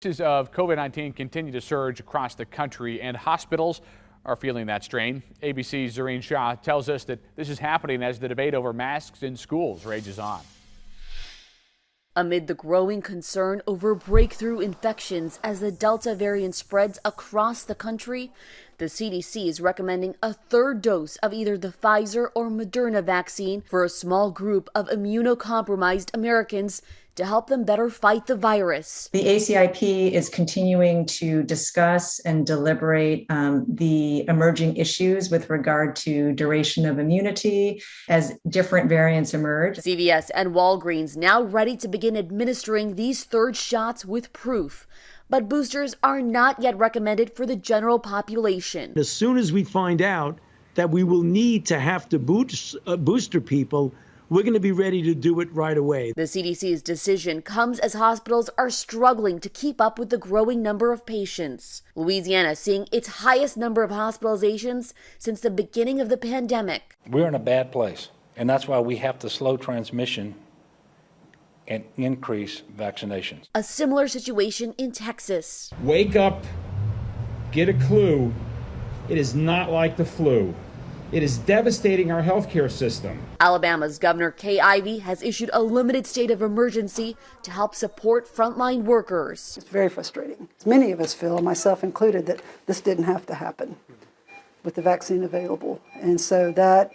Cases of COVID-19 continue to surge across the country, and hospitals are feeling that strain. ABC's Zohreen Shah tells us that this is happening as the debate over masks in schools rages on. Amid the growing concern over breakthrough infections as the Delta variant spreads across the country, the CDC is recommending a third dose of either the Pfizer or Moderna vaccine for a small group of immunocompromised Americans to help them better fight the virus. The ACIP is continuing to discuss and deliberate the emerging issues with regard to duration of immunity as different variants emerge. CVS and Walgreens now ready to begin administering these third shots with proof. But boosters are not yet recommended for the general population. As soon as we find out that we will need to have to booster people, we're going to be ready to do it right away. The CDC's decision comes as hospitals are struggling to keep up with the growing number of patients. Louisiana seeing its highest number of hospitalizations since the beginning of the pandemic. We're in a bad place, and that's why we have to slow transmission and increase vaccinations. A similar situation in Texas. Wake up, get a clue. It is not like the flu. It is devastating our healthcare system. Alabama's Governor Kay Ivey has issued a limited state of emergency to help support frontline workers. It's very frustrating. Many of us feel, myself included, that this didn't have to happen with the vaccine available. And so that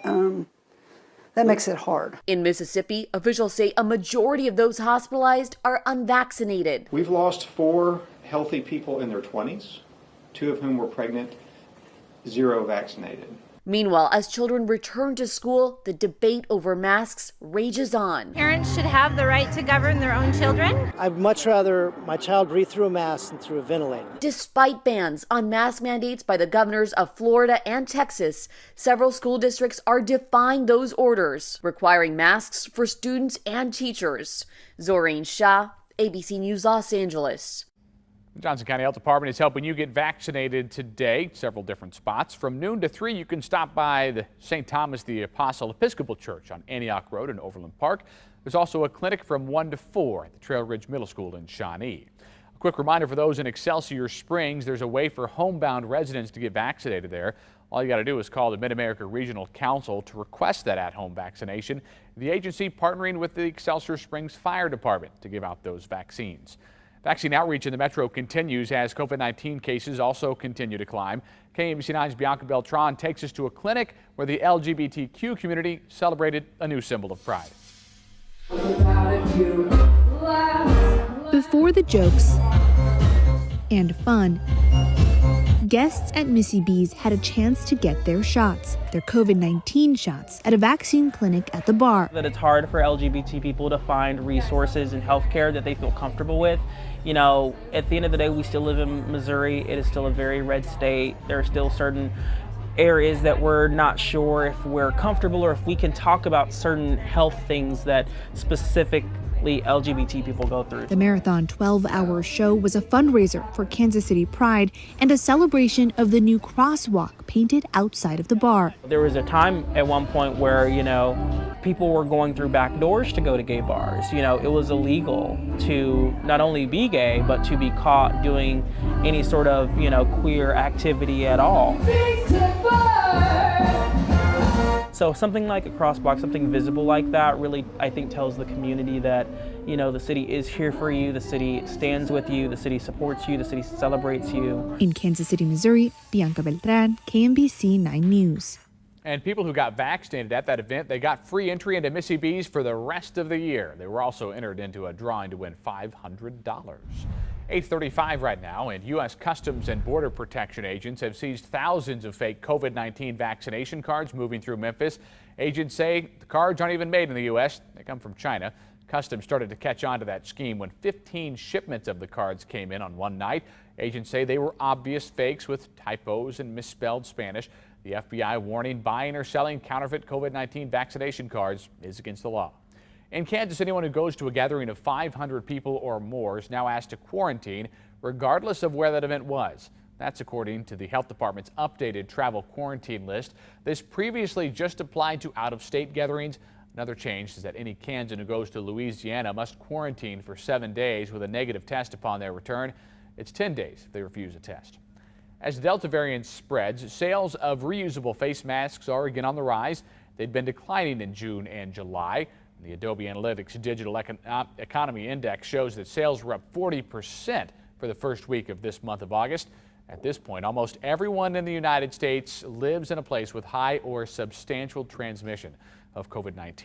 makes it hard. In Mississippi, officials say a majority of those hospitalized are unvaccinated. We've lost 4 healthy people in their 20s, 2 of whom were pregnant, 0 vaccinated. Meanwhile, as children return to school, the debate over masks rages on. Parents should have the right to govern their own children. I'd much rather my child breathe through a mask than through a ventilator. Despite bans on mask mandates by the governors of Florida and Texas, several school districts are defying those orders, requiring masks for students and teachers. Zohreen Shah, ABC News, Los Angeles. The Johnson County Health Department is helping you get vaccinated today. Several different spots. From noon to 3, you can stop by the St. Thomas the Apostle Episcopal Church on Antioch Road in Overland Park. There's also a clinic from 1 to 4 at the Trail Ridge Middle School in Shawnee. A quick reminder for those in Excelsior Springs, there's a way for homebound residents to get vaccinated there. All you got to do is call the Mid-America Regional Council to request that at-home vaccination. The agency partnering with the Excelsior Springs Fire Department to give out those vaccines. Vaccine outreach in the metro continues as COVID-19 cases also continue to climb. KMBC9's Bianca Beltran takes us to a clinic where the LGBTQ community celebrated a new symbol of pride. Before the jokes and fun, guests at Missy B's had a chance to get their shots, their COVID-19 shots, at a vaccine clinic at the bar. That it's hard for LGBT people to find resources in healthcare that they feel comfortable with. You know, at the end of the day, we still live in Missouri. It is still a very red state. There are still certain areas that we're not sure if we're comfortable or if we can talk about certain health things that specifically LGBT people go through. The marathon 12-hour show was a fundraiser for Kansas City Pride and a celebration of the new crosswalk painted outside of the bar. There was a time at one point where, you know, people were going through back doors to go to gay bars. You know, it was illegal to not only be gay, but to be caught doing any sort of, you know, queer activity at all. So something like a crosswalk, something visible like that really, I think, tells the community that, you know, the city is here for you, the city stands with you, the city supports you, the city celebrates you. In Kansas City, Missouri, Bianca Beltran, KMBC 9 News. And people who got vaccinated at that event, they got free entry into Missy B's for the rest of the year. They were also entered into a drawing to win $500. 8:35 right now, and U.S. Customs and Border Protection agents have seized thousands of fake COVID-19 vaccination cards moving through Memphis. Agents say the cards aren't even made in the U.S. They come from China. Customs started to catch on to that scheme when 15 shipments of the cards came in on one night. Agents say they were obvious fakes with typos and misspelled Spanish. The FBI warning buying or selling counterfeit COVID-19 vaccination cards is against the law. In Kansas, anyone who goes to a gathering of 500 people or more is now asked to quarantine, regardless of where that event was. That's according to the health department's updated travel quarantine list. This previously just applied to out-of-state gatherings. Another change is that any Kansan who goes to Louisiana must quarantine for 7 days with a negative test upon their return. It's 10 days if they refuse a test. As the Delta variant spreads, sales of reusable face masks are again on the rise. They'd been declining in June and July. The Adobe Analytics Digital Economy Index shows that sales were up 40% for the first week of this month of August. At this point, almost everyone in the United States lives in a place with high or substantial transmission of COVID-19.